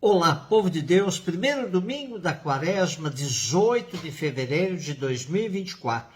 Olá, povo de Deus, primeiro domingo da quaresma, 18 de fevereiro de 2024.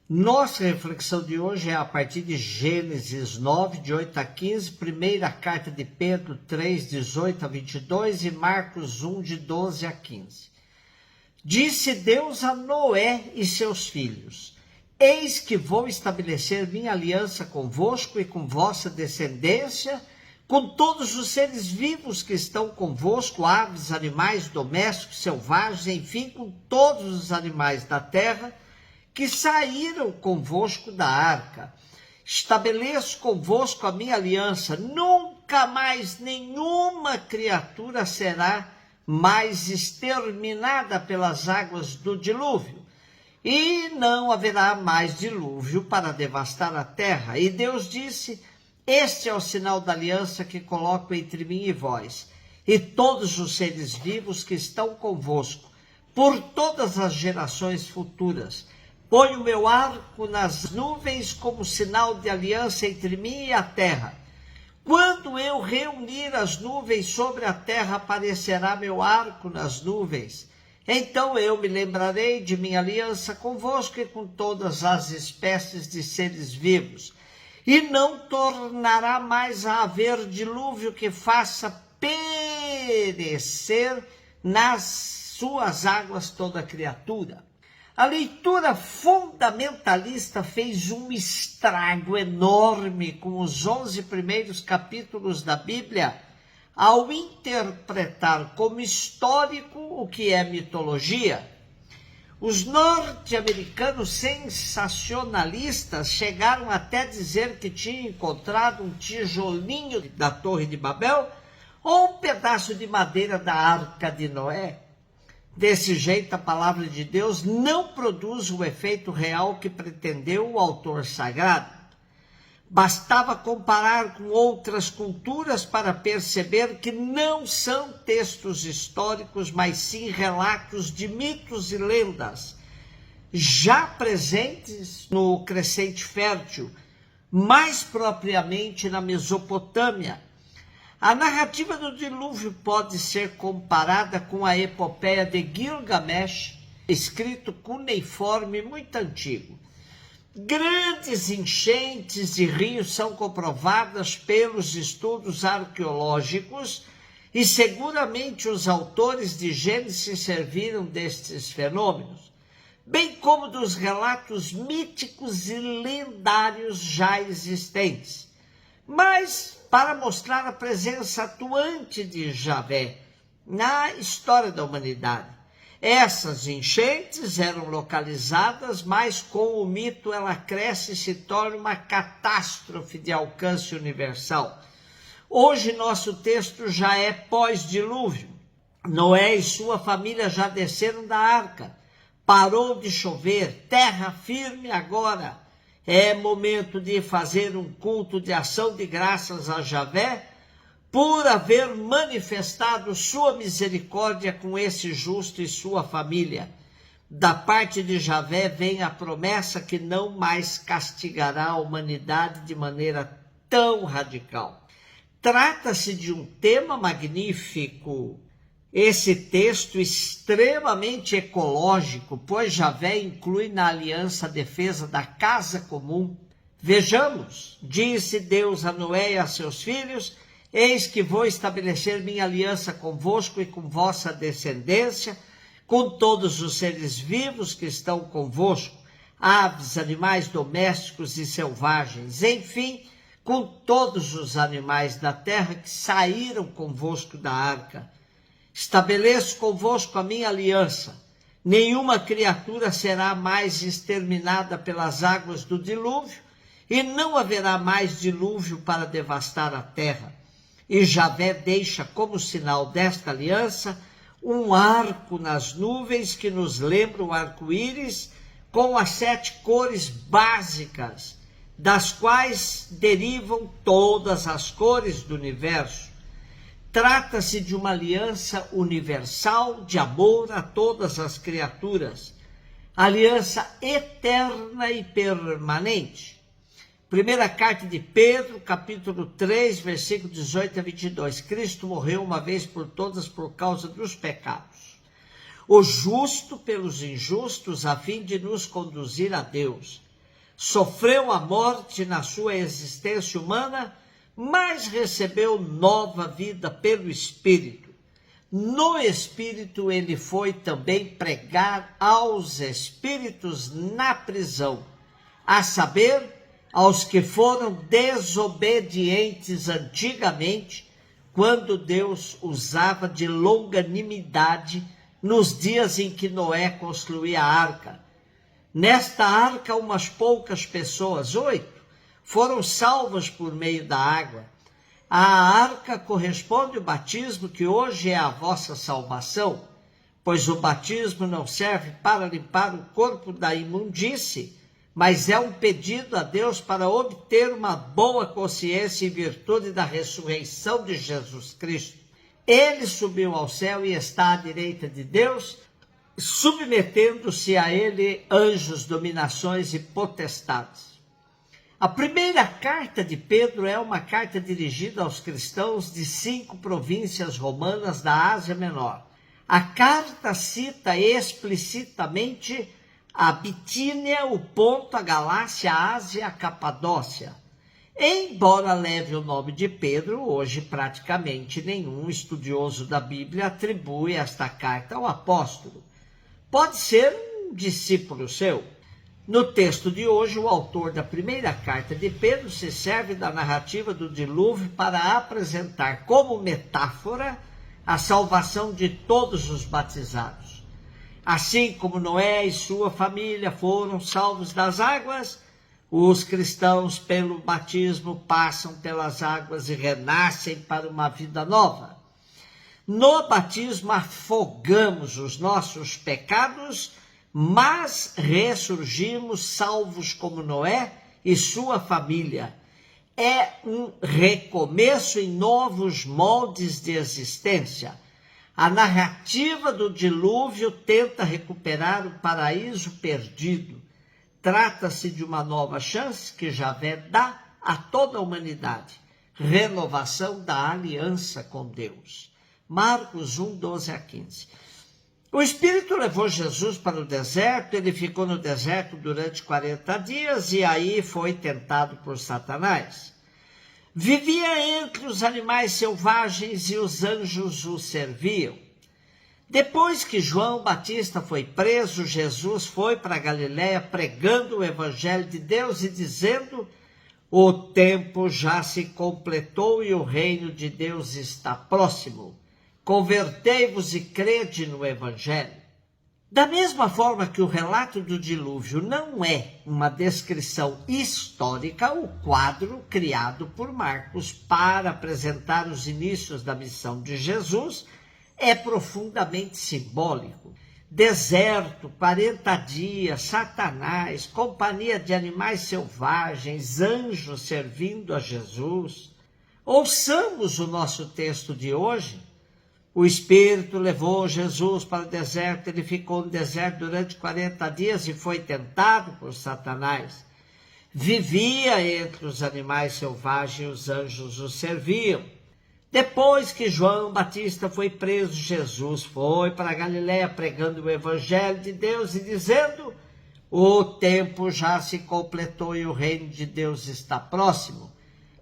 Nossa reflexão de hoje é a partir de Gênesis 9, de 8 a 15, primeira carta de Pedro 3, 18 a 22 e Marcos 1, de 12 a 15. Disse Deus a Noé e seus filhos: Eis que vou estabelecer minha aliança convosco e com vossa descendência, com todos os seres vivos que estão convosco, aves, animais domésticos, selvagens, enfim, com todos os animais da terra que saíram convosco da arca. Estabeleço convosco a minha aliança, nunca mais nenhuma criatura será mais exterminada pelas águas do dilúvio, e não haverá mais dilúvio para devastar a terra. E Deus disse: Este é o sinal da aliança que coloco entre mim e vós, e todos os seres vivos que estão convosco, por todas as gerações futuras. Ponho o meu arco nas nuvens como sinal de aliança entre mim e a terra. Quando eu reunir as nuvens sobre a terra, aparecerá meu arco nas nuvens. Então eu me lembrarei de minha aliança convosco e com todas as espécies de seres vivos. E não tornará mais a haver dilúvio que faça perecer nas suas águas toda criatura. A leitura fundamentalista fez um estrago enorme com os 11 primeiros capítulos da Bíblia, ao interpretar como histórico o que é mitologia. Os norte-americanos sensacionalistas chegaram até dizer que tinham encontrado um tijolinho da Torre de Babel ou um pedaço de madeira da Arca de Noé. Desse jeito, a palavra de Deus não produz o efeito real que pretendeu o autor sagrado. Bastava comparar com outras culturas para perceber que não são textos históricos, mas sim relatos de mitos e lendas, já presentes no Crescente Fértil, mais propriamente na Mesopotâmia. A narrativa do dilúvio pode ser comparada com a epopeia de Gilgamesh, escrito cuneiforme muito antigo. Grandes enchentes de rios são comprovadas pelos estudos arqueológicos e seguramente os autores de Gênesis serviram destes fenômenos, bem como dos relatos míticos e lendários já existentes. Mas, para mostrar a presença atuante de Javé na história da humanidade, essas enchentes eram localizadas, mas com o mito ela cresce e se torna uma catástrofe de alcance universal. Hoje nosso texto já é pós-dilúvio. Noé e sua família já desceram da arca. Parou de chover, terra firme agora. É momento de fazer um culto de ação de graças a Javé, por haver manifestado sua misericórdia com esse justo e sua família. Da parte de Javé vem a promessa que não mais castigará a humanidade de maneira tão radical. Trata-se de um tema magnífico, esse texto extremamente ecológico, pois Javé inclui na aliança a defesa da casa comum. Vejamos, disse Deus a Noé e a seus filhos: Eis que vou estabelecer minha aliança convosco e com vossa descendência, com todos os seres vivos que estão convosco, aves, animais domésticos e selvagens, enfim, com todos os animais da terra que saíram convosco da arca. Estabeleço convosco a minha aliança. Nenhuma criatura será mais exterminada pelas águas do dilúvio, e não haverá mais dilúvio para devastar a terra. E Javé deixa como sinal desta aliança um arco nas nuvens que nos lembra o arco-íris com as 7 cores básicas, das quais derivam todas as cores do universo. Trata-se de uma aliança universal de amor a todas as criaturas, aliança eterna e permanente. Primeira carta de Pedro, capítulo 3, versículo 18 a 22. Cristo morreu uma vez por todas por causa dos pecados. O justo pelos injustos, a fim de nos conduzir a Deus. Sofreu a morte na sua existência humana, mas recebeu nova vida pelo Espírito. No Espírito ele foi também pregar aos espíritos na prisão, a saber, aos que foram desobedientes antigamente, quando Deus usava de longanimidade nos dias em que Noé construía a arca. Nesta arca, umas poucas pessoas, 8, foram salvas por meio da água. A arca corresponde ao batismo, que hoje é a vossa salvação, pois o batismo não serve para limpar o corpo da imundície, mas é um pedido a Deus para obter uma boa consciência em virtude da ressurreição de Jesus Cristo. Ele subiu ao céu e está à direita de Deus, submetendo-se a ele anjos, dominações e potestades. A primeira carta de Pedro é uma carta dirigida aos cristãos de 5 províncias romanas da Ásia Menor. A carta cita explicitamente a Bitínia, o Ponto, a Galácia, a Ásia e a Capadócia. Embora leve o nome de Pedro, hoje praticamente nenhum estudioso da Bíblia atribui esta carta ao apóstolo. Pode ser um discípulo seu. No texto de hoje, o autor da primeira carta de Pedro se serve da narrativa do dilúvio para apresentar como metáfora a salvação de todos os batizados. Assim como Noé e sua família foram salvos das águas, os cristãos, pelo batismo, passam pelas águas e renascem para uma vida nova. No batismo, afogamos os nossos pecados, mas ressurgimos salvos como Noé e sua família. É um recomeço em novos moldes de existência. A narrativa do dilúvio tenta recuperar o paraíso perdido. Trata-se de uma nova chance que Javé dá a toda a humanidade. Renovação da aliança com Deus. Marcos 1, 12 a 15. O Espírito levou Jesus para o deserto, ele ficou no deserto durante 40 dias e aí foi tentado por Satanás. Vivia entre os animais selvagens e os anjos o serviam. Depois que João Batista foi preso, Jesus foi para Galiléia pregando o evangelho de Deus e dizendo: o tempo já se completou e o reino de Deus está próximo. Convertei-vos e crede no evangelho. Da mesma forma que o relato do dilúvio não é uma descrição histórica, o quadro criado por Marcos para apresentar os inícios da missão de Jesus é profundamente simbólico. Deserto, 40 dias, Satanás, companhia de animais selvagens, anjos servindo a Jesus. Ouçamos o nosso texto de hoje. O Espírito levou Jesus para o deserto, ele ficou no deserto durante 40 dias e foi tentado por Satanás. Vivia entre os animais selvagens e os anjos o serviam. Depois que João Batista foi preso, Jesus foi para a Galiléia pregando o evangelho de Deus e dizendo: o tempo já se completou e o reino de Deus está próximo.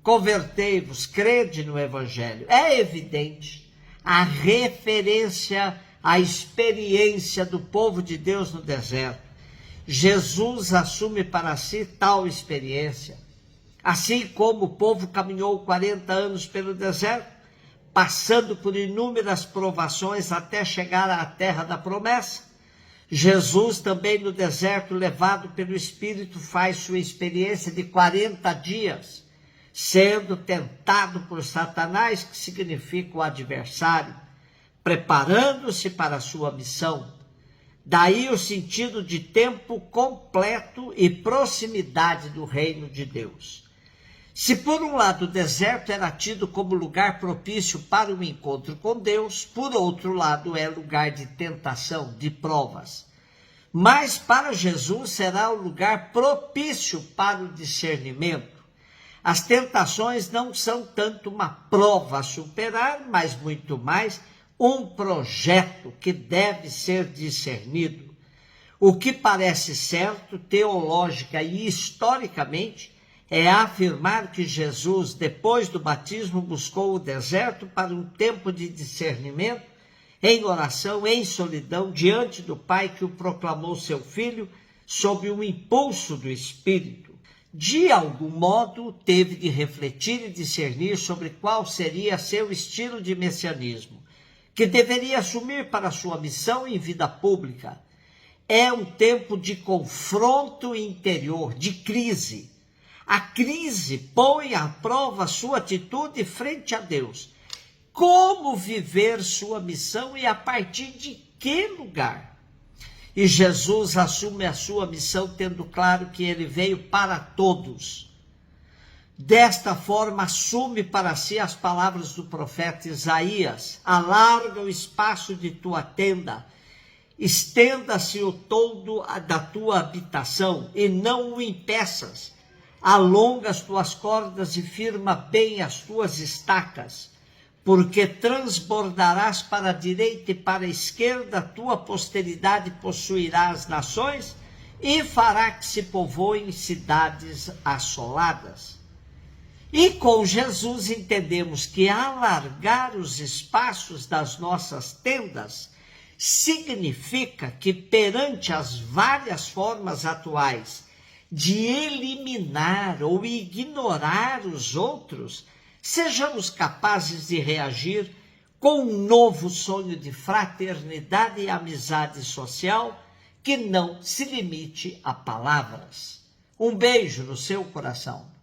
Convertei-vos, crede no evangelho. É evidente a referência à experiência do povo de Deus no deserto. Jesus assume para si tal experiência. Assim como o povo caminhou 40 anos pelo deserto, passando por inúmeras provações até chegar à terra da promessa, Jesus também no deserto, levado pelo Espírito, faz sua experiência de 40 dias, sendo tentado por Satanás, que significa o adversário, preparando-se para a sua missão. Daí o sentido de tempo completo e proximidade do reino de Deus. Se por um lado o deserto era tido como lugar propício para o encontro com Deus, por outro lado é lugar de tentação, de provas. Mas para Jesus será o lugar propício para o discernimento. As tentações não são tanto uma prova a superar, mas muito mais um projeto que deve ser discernido. O que parece certo, teológica e historicamente, é afirmar que Jesus, depois do batismo, buscou o deserto para um tempo de discernimento, em oração, em solidão, diante do Pai que o proclamou seu Filho, sob o impulso do Espírito. De algum modo, teve de refletir e discernir sobre qual seria seu estilo de messianismo, que deveria assumir para sua missão em vida pública. É um tempo de confronto interior, de crise. A crise põe à prova sua atitude frente a Deus. Como viver sua missão e a partir de que lugar? E Jesus assume a sua missão tendo claro que ele veio para todos. Desta forma, assume para si as palavras do profeta Isaías: alarga o espaço de tua tenda, estenda-se o toldo da tua habitação e não o impeças. Alonga as tuas cordas e firma bem as tuas estacas, porque transbordarás para a direita e para a esquerda, tua posteridade possuirá as nações e fará que se povoem cidades assoladas. E com Jesus entendemos que alargar os espaços das nossas tendas significa que perante as várias formas atuais de eliminar ou ignorar os outros, sejamos capazes de reagir com um novo sonho de fraternidade e amizade social que não se limite a palavras. Um beijo no seu coração.